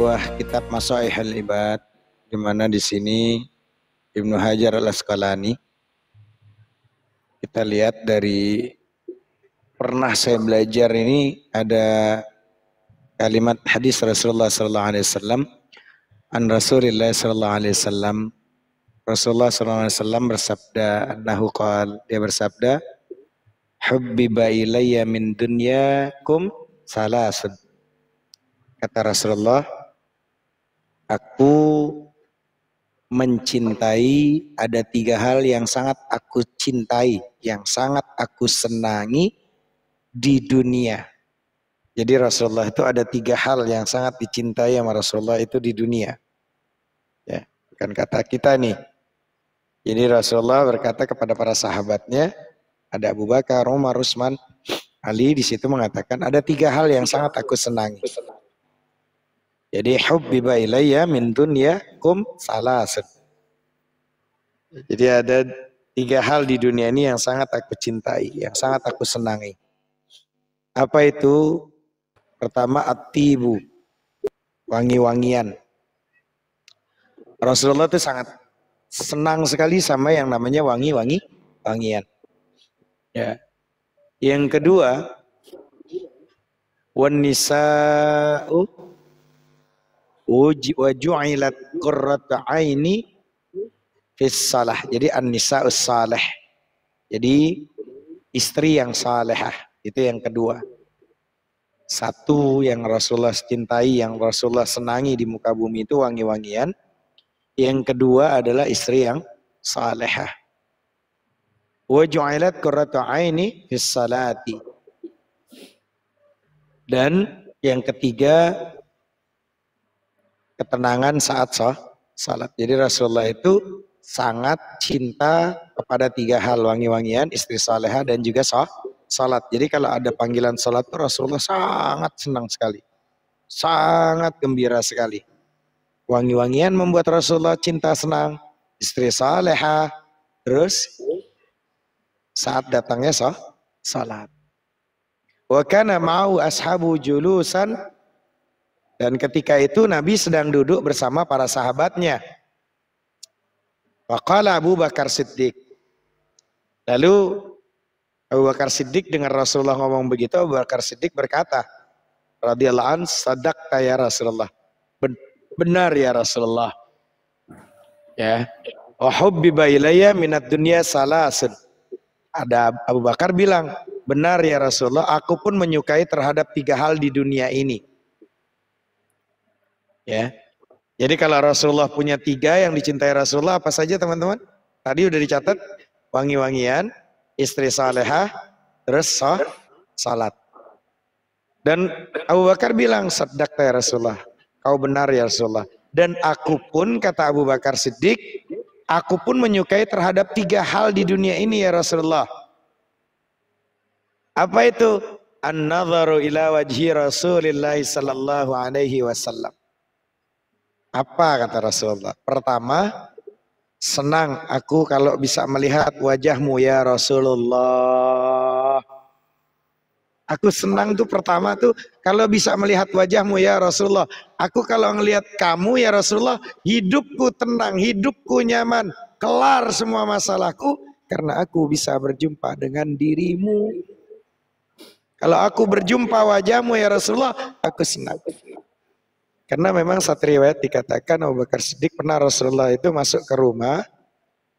sebuah kitab Mashaihul Ibad, di mana di sini Ibnu Hajar Al-Asqalani, kita lihat dari pernah saya belajar ini ada kalimat hadis Rasulullah sallallahu alaihi wasallam, an Rasulillah sallallahu alaihi wasallam, Rasulullah sallallahu alaihi wasallam bersabda, annahu qala, dia bersabda, hubbiba ilayya min dunyakum salasun. Kata Rasulullah, aku mencintai, ada 3 hal yang sangat aku cintai, yang sangat aku senangi di dunia. Jadi Rasulullah itu ada 3 hal yang sangat dicintai sama Rasulullah itu di dunia. Ya, bukan kata kita nih. Jadi Rasulullah berkata kepada para sahabatnya, ada Abu Bakar, Umar, Utsman, Ali, di situ mengatakan ada 3 hal yang sangat aku senangi. Jadi hubbiba ilayya min dunyakum salasun. Jadi ada 3 hal di dunia ini yang sangat aku cintai, yang sangat aku senangi. Apa itu? Pertama, at-tibu, wangi-wangian. Rasulullah itu sangat senang sekali sama yang namanya wangian. Ya. Yang kedua, wan nisa'u wa ju'ilat qurratu aini fis salah. Jadi an-nisa'us salih. Jadi istri yang salehah, itu yang kedua. Satu yang Rasulullah cintai, yang Rasulullah senangi di muka bumi itu wangi-wangian. Yang kedua adalah istri yang salehah. Wa ju'ilat qurratu aini fis salati. Dan yang ketiga, ketenangan saat salat. Jadi Rasulullah itu sangat cinta kepada 3 hal, wangi-wangian, istri salehah, dan juga salat. Jadi kalau ada panggilan salat itu Rasulullah sangat senang sekali. Sangat gembira sekali. Wangi-wangian membuat Rasulullah cinta senang, istri salehah, terus saat datangnya salat. Wa kana ma'u ashabu julusan, dan ketika itu Nabi sedang duduk bersama para sahabatnya. Waqala Abu Bakar Siddiq. Lalu Abu Bakar Siddiq dengar Rasulullah ngomong begitu, Abu Bakar Siddiq berkata, radhiyallahu an, sadaqta ya Rasulullah. Benar ya Rasulullah. Ya. Wa hubbiba ilayya minad dunya salasun. Ada Abu Bakar bilang, benar ya Rasulullah, aku pun menyukai terhadap 3 hal di dunia ini. Ya. Jadi kalau Rasulullah punya 3 yang dicintai Rasulullah, apa saja teman-teman? Tadi udah dicatat, wangi-wangian, istri salehah, terus salat. Dan Abu Bakar bilang, sadaqta ya Rasulullah, kau benar ya Rasulullah. Dan aku pun, kata Abu Bakar Siddiq, aku pun menyukai terhadap 3 hal di dunia ini ya Rasulullah. Apa itu? An-nadharu ila wajhi Rasulillah sallallahu alaihi wasallam. Apa kata Rasulullah? Pertama, senang aku kalau bisa melihat wajahmu ya Rasulullah. Aku senang tuh pertama tuh kalau bisa melihat wajahmu ya Rasulullah. Aku kalau ngelihat kamu ya Rasulullah, hidupku tenang, hidupku nyaman, kelar semua masalahku karena aku bisa berjumpa dengan dirimu. Kalau aku berjumpa wajahmu ya Rasulullah, aku senang. Karena memang satu riwayat dikatakan Abu Bakar Siddiq pernah Rasulullah itu masuk ke rumah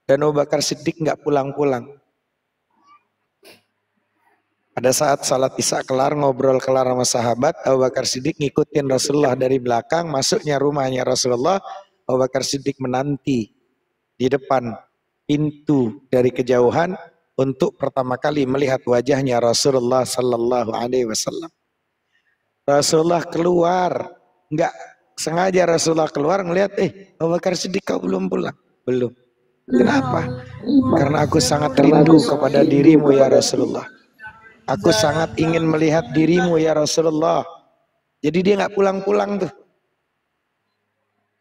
dan Abu Bakar Siddiq nggak pulang-pulang. Pada saat salat isya kelar, ngobrol kelar sama sahabat, Abu Bakar Siddiq ngikutin Rasulullah dari belakang, masuknya rumahnya Rasulullah, Abu Bakar Siddiq menanti di depan pintu dari kejauhan untuk pertama kali melihat wajahnya Rasulullah sallallahu alaihi wasallam. Rasulullah keluar, nggak sengaja Rasulullah keluar ngelihat, Abu Bakar Siddiq kau belum pulang? Belum. Kenapa? Karena aku sangat rindu kepada dirimu ya Rasulullah. Aku sangat ingin melihat dirimu ya Rasulullah. Jadi dia nggak pulang-pulang tuh.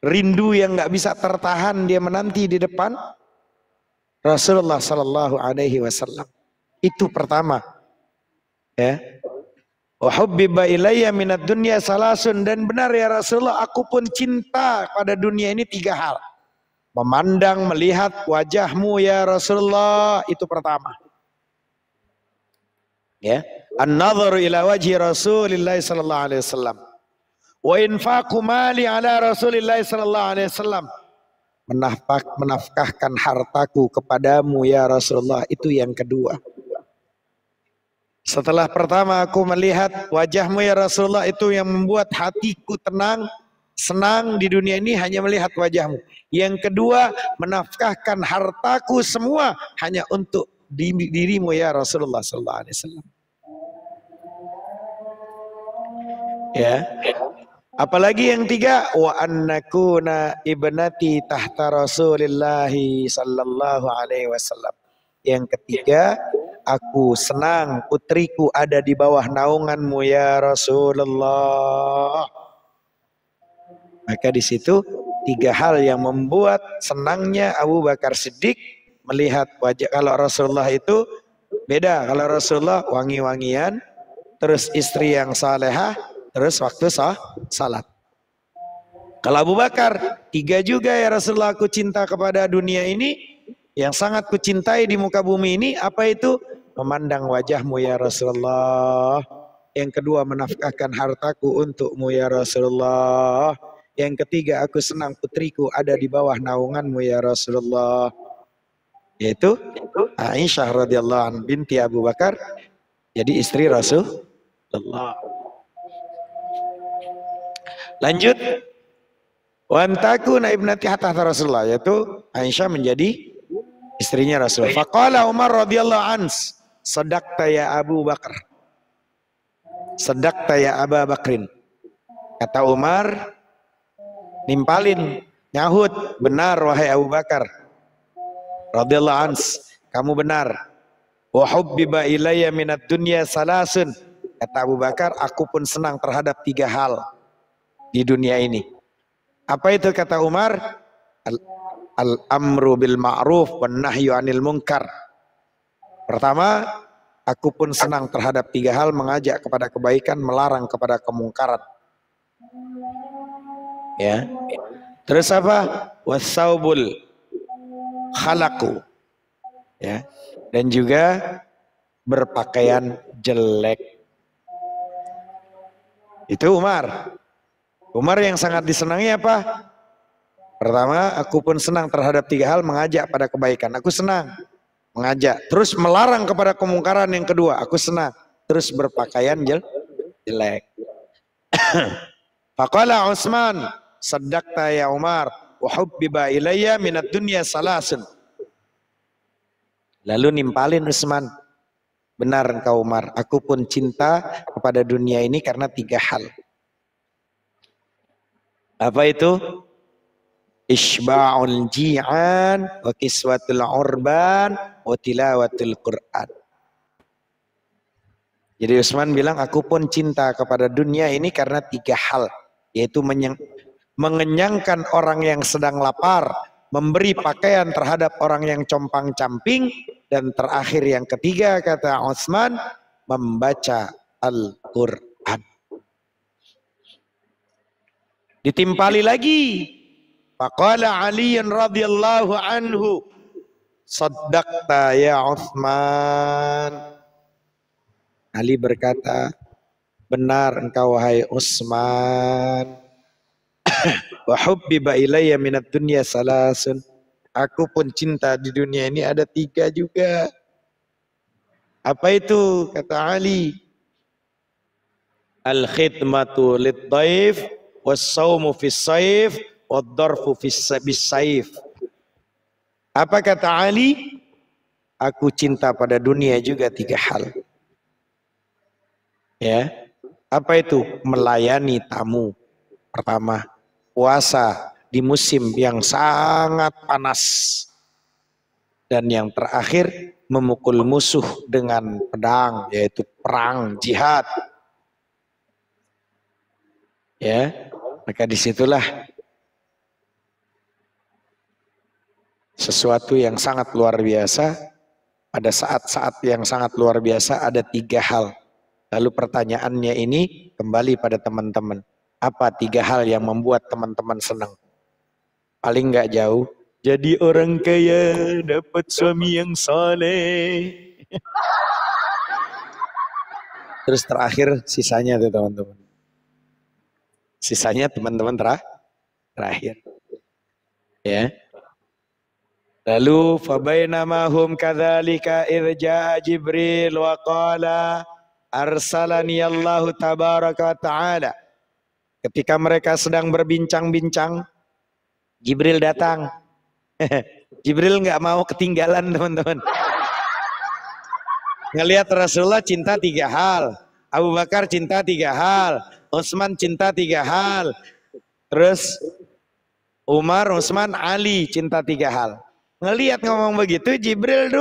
Rindu yang nggak bisa tertahan, dia menanti di depan Rasulullah sallallahu alaihi wasallam. Itu pertama. Ya. Wa hubbiba ilayya minad dunya salasun, dan benar ya Rasulullah, aku pun cinta pada dunia ini 3 hal. Memandang, melihat wajahmu ya Rasulullah, itu pertama. Ya, an-nadharu ila wajhi Rasulillah sallallahu alaihi wasallam. Wa infaqu mali ala Rasulillah sallallahu alaihi wasallam. Menafkahkan hartaku kepadamu ya Rasulullah, itu yang kedua. Setelah pertama aku melihat wajahmu ya Rasulullah, itu yang membuat hatiku tenang, senang di dunia ini hanya melihat wajahmu. Yang kedua, menafkahkan hartaku semua hanya untuk dirimu ya Rasulullah sallallahu alaihi wasallam. Ya. Apalagi yang tiga, wa annakuna ibnati tahta Rasulillah sallallahu alaihi wasallam. Yang ketiga, aku senang putriku ada di bawah naunganmu ya Rasulullah. Maka di situ 3 hal yang membuat senangnya Abu Bakar Siddiq melihat wajah. Kalau Rasulullah itu beda. Kalau Rasulullah wangi-wangian, terus istri yang salehah, terus waktu salat. Kalau Abu Bakar, 3 juga ya Rasulullah, aku cinta kepada dunia ini. Yang sangat kucintai di muka bumi ini, apa itu? Memandang wajahmu ya Rasulullah. Yang kedua, menafkahkan hartaku untukmu ya Rasulullah. Yang ketiga, aku senang putriku ada di bawah naunganmu ya Rasulullah. Yaitu Aisyah radhiyallahu anha binti Abu Bakar, jadi istri Rasulullah. Lanjut. Wa antakuna ibnati hatta Rasulullah, yaitu Aisyah menjadi istrinya Rasul. Faqala Umar radhiyallahu ans, sadaqta ya Abu Bakar. Sadaqta ya Abu Bakrin. Kata Umar, nimpalin, nyahut, benar wahai Abu Bakar radhiyallahu ans, kamu benar. Wa hubbiba ilayya minad dunya salasun. Kata Abu Bakar, aku pun senang terhadap 3 hal di dunia ini. Apa itu kata Umar? Al-amru bil ma'ruf wan nahyu 'anil munkar. Pertama, aku pun senang terhadap 3 hal, mengajak kepada kebaikan, melarang kepada kemungkaran. Ya. Terus apa? Wasaubul khalaku. Ya. Dan juga berpakaian jelek. Itu Umar. Umar yang sangat disenangi apa? Pertama, aku pun senang terhadap 3 hal, mengajak pada kebaikan. Aku senang mengajak. Terus melarang kepada kemungkaran, yang kedua, aku senang. Terus berpakaian jelek. Faqala Utsman, saddaqta ya Umar, wa hubbiba ilayya minad dunya salasun. Lalu nimpalin Utsman, benar engkau Umar, aku pun cinta kepada dunia ini karena 3 hal. Apa itu? Isba'ul ji'an wa kiswatul urban wa tilawatul Qur'an. Jadi Utsman bilang, aku pun cinta kepada dunia ini karena 3 hal, yaitu mengenyangkan orang yang sedang lapar, memberi pakaian terhadap orang yang compang-camping, dan terakhir yang ketiga kata Utsman, membaca Al-Qur'an. Ditimpali lagi. Faqala Ali radhiyallahu anhu, saddaqta ya Utsman. Ali berkata, benar engkau wahai Utsman. Wa hubbiba ilayya minad dunya salasun. Aku pun cinta di dunia ini ada 3 juga. Apa itu? Kata Ali, al-khidmatu lid-dhaif was-saumu fis-saif wad-darfu bis-saif. Apa kata Ali? Aku cinta pada dunia juga 3 hal. Ya. Apa itu? Melayani tamu. Pertama, puasa di musim yang sangat panas. Dan yang terakhir, memukul musuh dengan pedang, yaitu perang, jihad. Ya, maka disitulah sesuatu yang sangat luar biasa. Pada saat-saat yang sangat luar biasa ada 3 hal. Lalu pertanyaannya ini kembali pada teman-teman. Apa 3 hal yang membuat teman-teman senang? Paling nggak jauh. Jadi orang kaya, dapat suami yang saleh. Terus terakhir sisanya tuh teman-teman. Sisanya teman-teman terakhir. Ya. Lalu fabainama hum kadzalika idz jaa Jibril wa qala arsalani Allahu tabaraka wa taala. Ketika mereka sedang berbincang-bincang, Jibril datang. Jibril nggak mau ketinggalan teman-teman. Ngelihat Rasulullah cinta 3 hal. Abu Bakar cinta 3 hal. Utsman cinta 3 hal. Terus Umar, Utsman, Ali cinta 3 hal. Ngelihat ngomong begitu, Jibril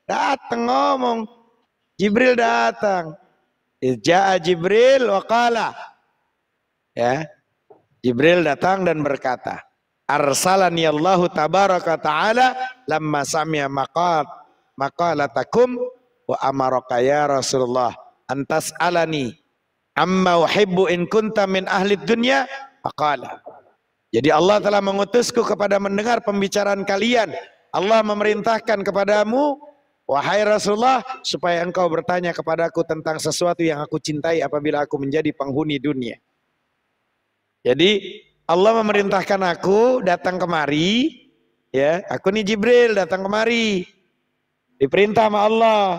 datang ngomong. Jibril datang. Ja'a Jibril wa qala. Ya. Jibril datang dan berkata, arsalani Allahu tabaraka ta'ala lamma sami'a maqalatakum wa amaraka ya Rasulullah antas alani amma uhibbu in kunta min ahli dunya faqala. Jadi Allah telah mengutusku kepada mendengar pembicaraan kalian. Allah memerintahkan kepadamu wahai Rasulullah supaya engkau bertanya kepadaku tentang sesuatu yang aku cintai apabila aku menjadi penghuni dunia. Jadi Allah memerintahkan aku datang kemari, ya, aku nih Jibril datang kemari. Diperintah sama Allah.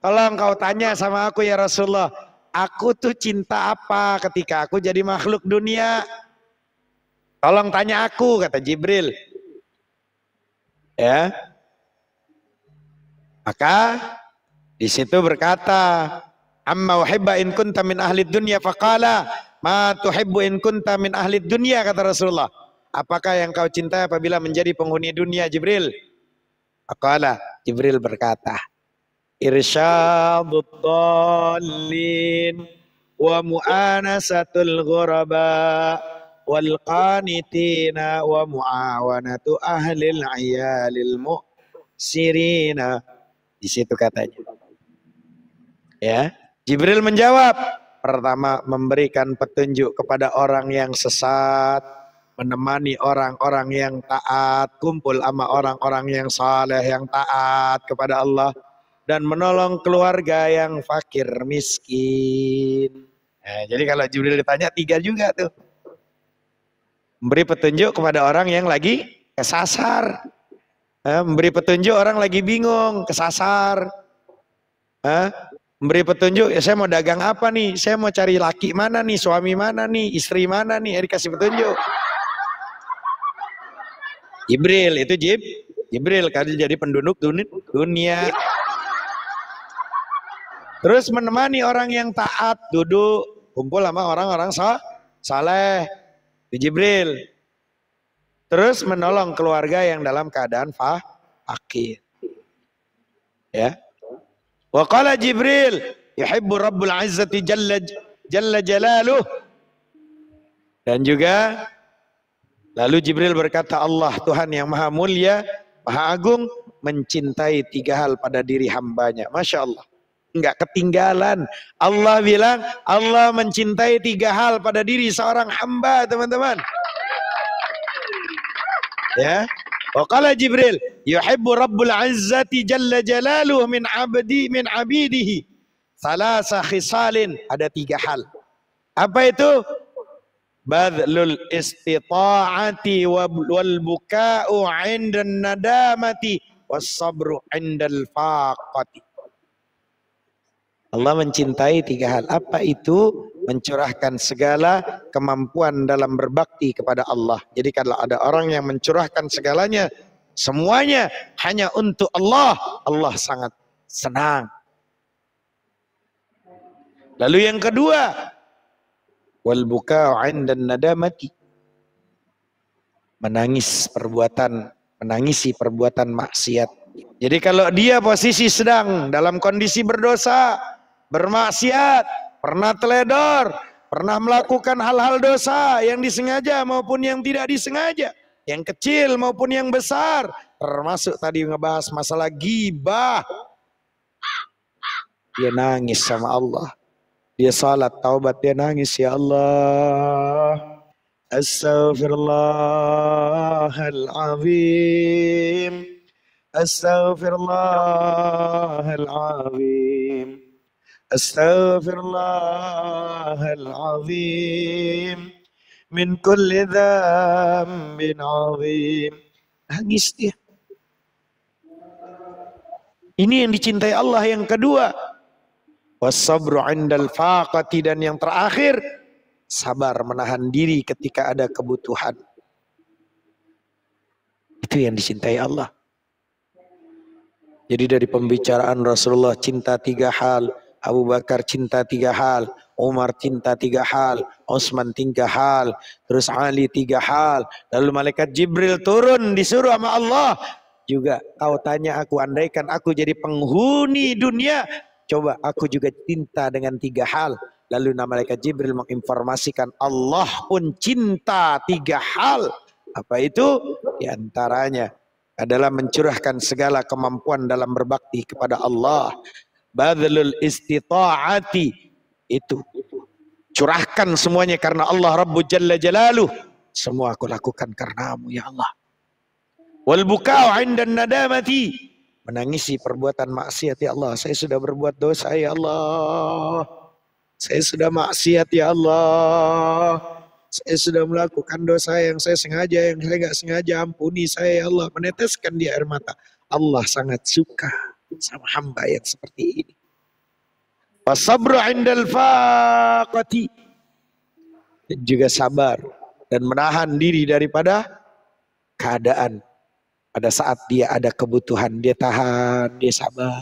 Kalau engkau tanya sama aku ya Rasulullah, aku tuh cinta apa ketika aku jadi makhluk dunia? Tolong tanya aku, kata Jibril. Ya. Maka di situ berkata, amma uhibba in kunta min ahli dunya faqala ma tuhibbu in kunta min ahli dunya, kata Rasulullah. Apakah yang kau cintai apabila menjadi penghuni dunia, Jibril? Faqala, Jibril berkata, irsyadud dhallin wa mu'anasatul ghuraba wal qanitina wa muawanatu ahlil ayalil mu'sirina. Di situ katanya. Ya, Jibril menjawab, pertama memberikan petunjuk kepada orang yang sesat, menemani orang-orang yang taat, kumpul sama orang-orang yang saleh yang taat kepada Allah, dan menolong keluarga yang fakir miskin. Nah, jadi kalau Jibril ditanya 3 juga tuh. Memberi petunjuk kepada orang yang lagi kesasar. Memberi petunjuk orang lagi bingung, kesasar. Memberi petunjuk, ya saya mau dagang apa nih, saya mau cari laki mana nih, suami mana nih, istri mana nih, dikasih petunjuk. Jibril, itu Jibril kan jadi penduduk dunia. Terus menemani orang yang taat, duduk, kumpul sama orang-orang saleh, itu Jibril. Terus menolong keluarga yang dalam keadaan fakir. Ya. Wa qala Jibril yuhibbu Rabbul Izzati jalla jalaluh. Dan juga lalu Jibril berkata, Allah Tuhan yang maha mulia, maha agung mencintai 3 hal pada diri hambanya. Masya Allah, enggak ketinggalan. Allah bilang Allah mencintai 3 hal pada diri seorang hamba, teman-teman. Ya. Waqala Jibril yuhibbu Rabbul Izzati jalla jalaluh min abidihi thalatha khisalin. Ada 3 hal. Apa itu? Badlul istita'ati wal buka'u 'indan nadamati was sabru 'indal faqati. Allah mencintai 3 hal. Apa itu? Mencurahkan segala kemampuan dalam berbakti kepada Allah. Jadi kalau ada orang yang mencurahkan segalanya, semuanya hanya untuk Allah, Allah sangat senang. Lalu yang kedua, wal buka'u 'indan nadamati. Menangisi perbuatan maksiat. Jadi kalau dia posisi sedang dalam kondisi berdosa, bermaksiat, pernah teledor, pernah melakukan hal-hal dosa yang disengaja maupun yang tidak disengaja, yang kecil maupun yang besar, termasuk tadi ngebahas masalah ghibah, dia nangis sama Allah. Dia salat, taubat, dia nangis, ya Allah, astaghfirullahalazim, astaghfirullahalazim, astaghfirullahalazim, min kulli dzambin azim. Nangis dia. Ini yang dicintai Allah. Yang kedua, wasabru 'indal faqati, dan yang terakhir, sabar menahan diri ketika ada kebutuhan. Itu yang dicintai Allah. Jadi dari pembicaraan Rasulullah, cinta 3 hal, Abu Bakar cinta 3 hal, Umar cinta 3 hal, Utsman 3 hal, terus Ali 3 hal. Lalu malaikat Jibril turun disuruh sama Allah juga, kau tanya aku, andaikan aku jadi penghuni dunia, coba aku juga cinta dengan 3 hal. Lalu malaikat Jibril menginformasikan Allah pun cinta 3 hal. Apa itu? Di antaranya adalah mencurahkan segala kemampuan dalam berbakti kepada Allah. Badlul istita'ati, itu curahkan semuanya karena Allah Rabbu Jalla Jalaluh. Semua aku lakukan karenamu ya Allah. Wal buka'u 'indan nadamati, menangisi perbuatan maksiat, ya Allah, saya sudah berbuat dosa ya Allah, saya sudah maksiat ya Allah, saya sudah melakukan dosa yang saya sengaja, yang saya nggak sengaja, ampuni saya ya Allah. Meneteskan dia air mata. Allah sangat suka sama hamba yang seperti ini. Wasabru 'indal faqati, juga sabar dan menahan diri daripada keadaan. Pada saat dia ada kebutuhan, dia tahan, dia sabar.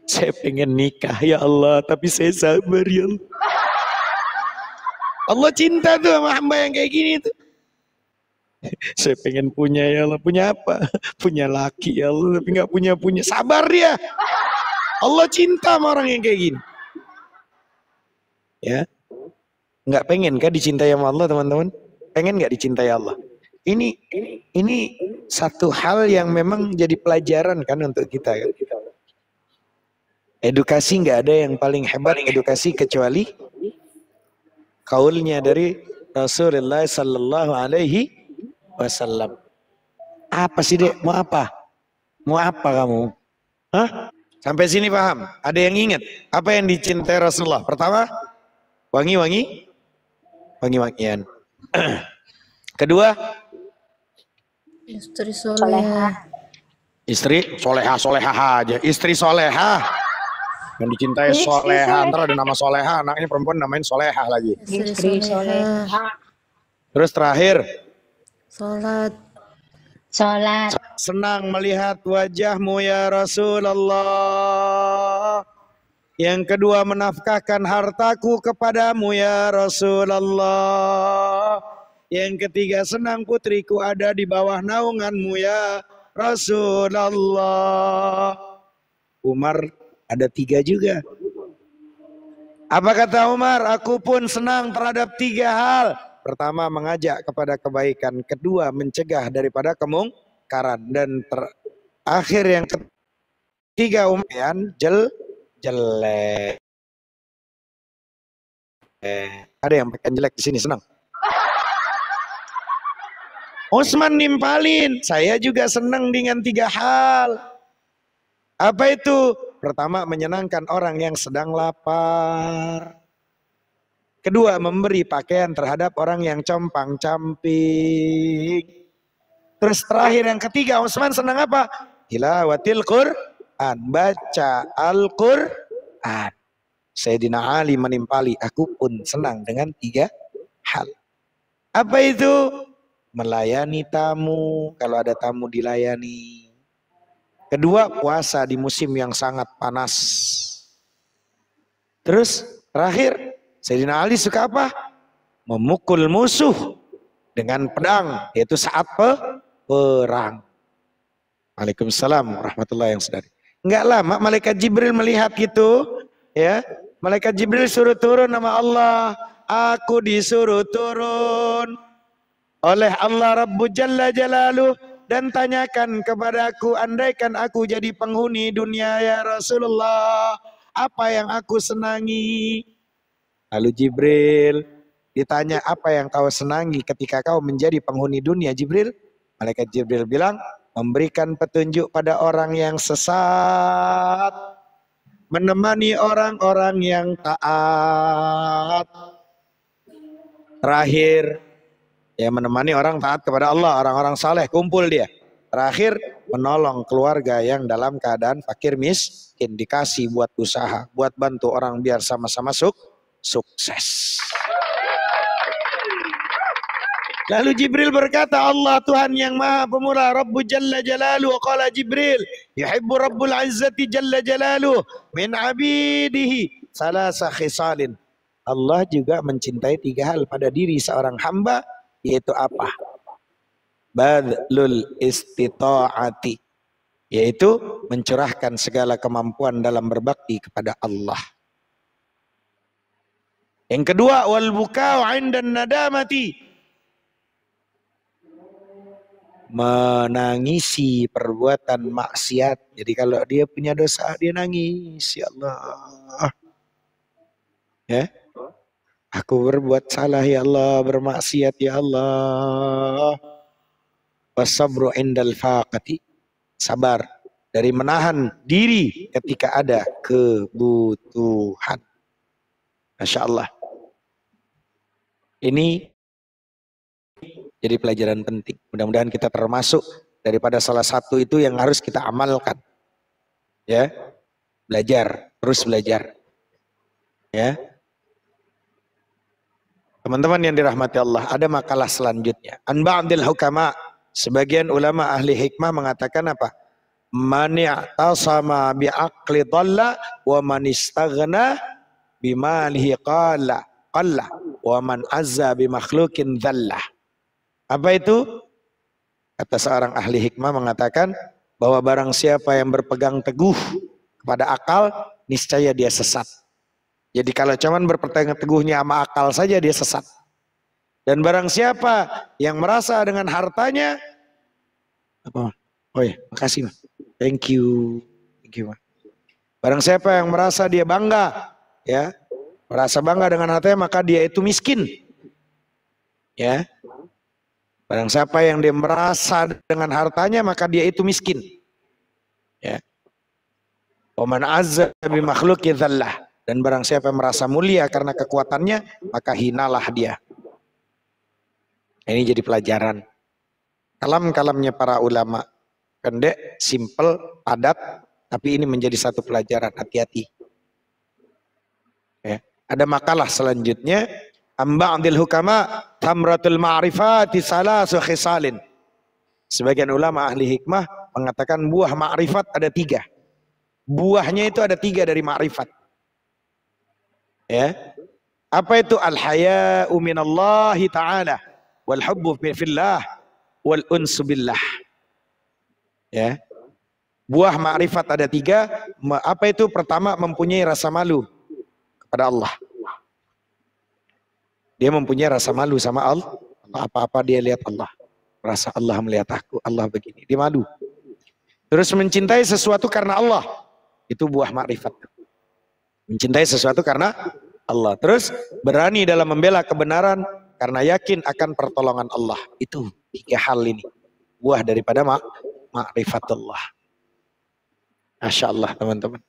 Saya pengen nikah ya Allah, tapi saya sabar ya Allah. Allah cinta tuh sama hamba yang kayak gini tuh. Saya pengen punya ya Allah, punya apa? Punya laki ya Allah, tapi nggak punya. Sabar dia. Allah cinta sama orang yang kayak gini. Ya, nggak pengen kah dicintai sama Allah teman-teman? Pengen nggak dicintai Allah? Ini satu hal yang memang jadi pelajaran kan untuk kita kan. Edukasi nggak ada yang paling hebat edukasi kecuali kaulnya dari Rasulullah Sallallahu Alaihi Wasallam. Apa sih dek? Mau apa? Mau apa kamu? Hah? Sampai sini paham? Ada yang ingat apa yang dicintai Rasulullah? Pertama, wangi-wangian. Kedua, istri solehah. Istri solehah aja. Istri solehah. Yang dicintai solehah. Ntar ada nama solehah, anaknya perempuan namain solehah lagi. Istri solehah. Terus terakhir, Salat. Senang melihat wajahmu ya Rasulullah. Yang kedua, menafkahkan hartaku kepadamu ya Rasulullah. Yang ketiga, senang putriku ada di bawah naunganmu ya Rasulullah. Umar ada 3 juga. Apa kata Umar? Aku pun senang terhadap 3 hal. Pertama, mengajak kepada kebaikan. Kedua, mencegah daripada kemungkaran. Dan terakhir yang ketiga, Umar jelek. Ada yang pakai jelek di sini, senang. Utsman nimpalin, saya juga senang dengan 3 hal. Apa itu? Pertama, menyenangkan orang yang sedang lapar. Kedua, memberi pakaian terhadap orang yang compang-camping. Terus terakhir yang ketiga, Utsman senang apa? Tilawatil Quran, baca Al-Quran. Sayyidina Ali menimpali, aku pun senang dengan 3 hal. Apa itu? Melayani tamu, kalau ada tamu dilayani. Kedua, puasa di musim yang sangat panas. Terus terakhir, Sayyidina Ali suka apa? Memukul musuh dengan pedang, yaitu saat perang. Waalaikumsalam warahmatullahi wabarakatuh. Enggak lama malaikat Jibril melihat gitu, ya. Malaikat Jibril suruh turun nama Allah. Aku disuruh turun oleh Allah Rabbu Jalla Jalaluh dan tanyakan kepadaku, andaikan aku jadi penghuni dunia ya Rasulullah, apa yang aku senangi. Lalu Jibril ditanya, apa yang kau senangi ketika kau menjadi penghuni dunia, Jibril? Malaikat Jibril bilang, memberikan petunjuk pada orang yang sesat, menemani orang-orang yang taat. Terakhir, ya menemani orang taat kepada Allah, orang-orang saleh, kumpul dia. Terakhir, menolong keluarga yang dalam keadaan fakir miskin, dikasih buat usaha, buat bantu orang biar sama-sama sukses. Lalu Jibril berkata, Allah Tuhan yang Maha Pemurah, Rabbu Jalla Jalaluhu, qala Jibril, yuhibbu Rabbul Izzati Jalla Jalaluhu min abidihi salasa khisalin. Allah juga mencintai 3 hal pada diri seorang hamba, yaitu apa? Badlul istita'ati, yaitu mencurahkan segala kemampuan dalam berbakti kepada Allah. Yang kedua, wal bukau 'indan nadamati, menangisi perbuatan maksiat. Jadi kalau dia punya dosa, dia nangis, ya Allah, ya, aku berbuat salah ya Allah, bermaksiat ya Allah. Wasabru indal faqati, sabar dari menahan diri ketika ada kebutuhan. Masya Allah. Ini jadi pelajaran penting. Mudah-mudahan kita termasuk daripada salah satu itu yang harus kita amalkan. Ya, belajar, terus belajar. Ya, teman-teman yang dirahmati Allah, ada makalah selanjutnya. An ba'dil hukama, sebagian ulama ahli hikmah mengatakan apa? Man i'tasama bi'aqli dhalla wa man istaghna bimalihi qalla wa man azza bimakhluqin dhalla. Apa itu? Kata seorang ahli hikmah mengatakan bahwa barang siapa yang berpegang teguh kepada akal, niscaya dia sesat. Jadi kalau cuman berpegang teguhnya sama akal saja, dia sesat. Dan barang siapa yang merasa dengan hartanya, apa? Oh ya, makasih Mas. Thank you. Mas. Barang siapa yang merasa dia bangga, ya, merasa bangga dengan hartanya, maka dia itu miskin. Ya. Barang siapa yang dia merasa dengan hartanya, maka dia itu miskin. Ya. Wa man azza bi makhluqi dzallah, dan barang siapa yang merasa mulia karena kekuatannya, maka hinalah dia. Ini jadi pelajaran. Kalam-kalamnya para ulama, pendek, simple, padat, tapi ini menjadi satu pelajaran, hati-hati. Ya. Ada makalah selanjutnya, amba'dil hukama tamratul ma'rifati salasu khisalin. Sebagian ulama ahli hikmah mengatakan buah ma'rifat ada 3. Buahnya itu ada 3 dari ma'rifat. Ya. Apa itu? Al-haya'u minallahi ta'ala, wal hubbu fillah, wal unsu billah. Ya. Buah ma'rifat ada 3. Apa itu? Pertama, mempunyai rasa malu kepada Allah. Dia mempunyai rasa malu sama Allah. Apa-apa dia lihat Allah. Rasa Allah melihat aku, Allah begini. Dia malu. Terus mencintai sesuatu karena Allah. Itu buah makrifat. Mencintai sesuatu karena Allah. Terus berani dalam membela kebenaran karena yakin akan pertolongan Allah. Itu 3 hal ini. Buah daripada makrifatullah. Masya Allah teman-teman.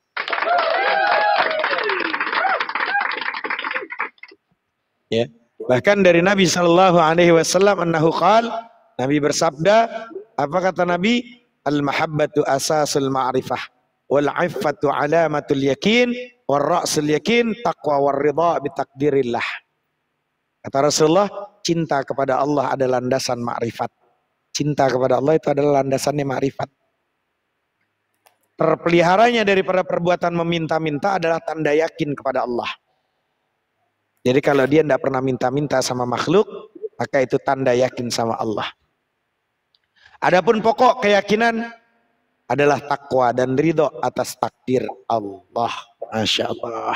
Ya. Bahkan dari Nabi sallallahu alaihi wasallam annahu qala, Nabi bersabda, apa kata Nabi? Al-mahabbatu asasul ma'rifah wal 'iffatu 'alamatul yakin war ra'sul yakin taqwa war ridha bi takdirillah. Kata Rasulullah, cinta kepada Allah adalah landasan ma'rifat. Cinta kepada Allah itu adalah landasannya ma'rifat. Terpeliharanya daripada perbuatan meminta-minta adalah tanda yakin kepada Allah. Jadi kalau dia tidak pernah minta-minta sama makhluk, maka itu tanda yakin sama Allah. Adapun pokok keyakinan adalah takwa dan ridho atas takdir Allah. Masya Allah.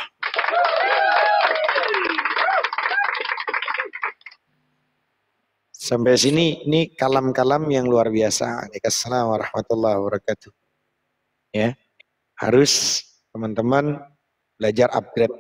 Sampai sini, ini kalam-kalam yang luar biasa. Assalamualaikum warahmatullahi wabarakatuh. Ya, harus teman-teman belajar upgrade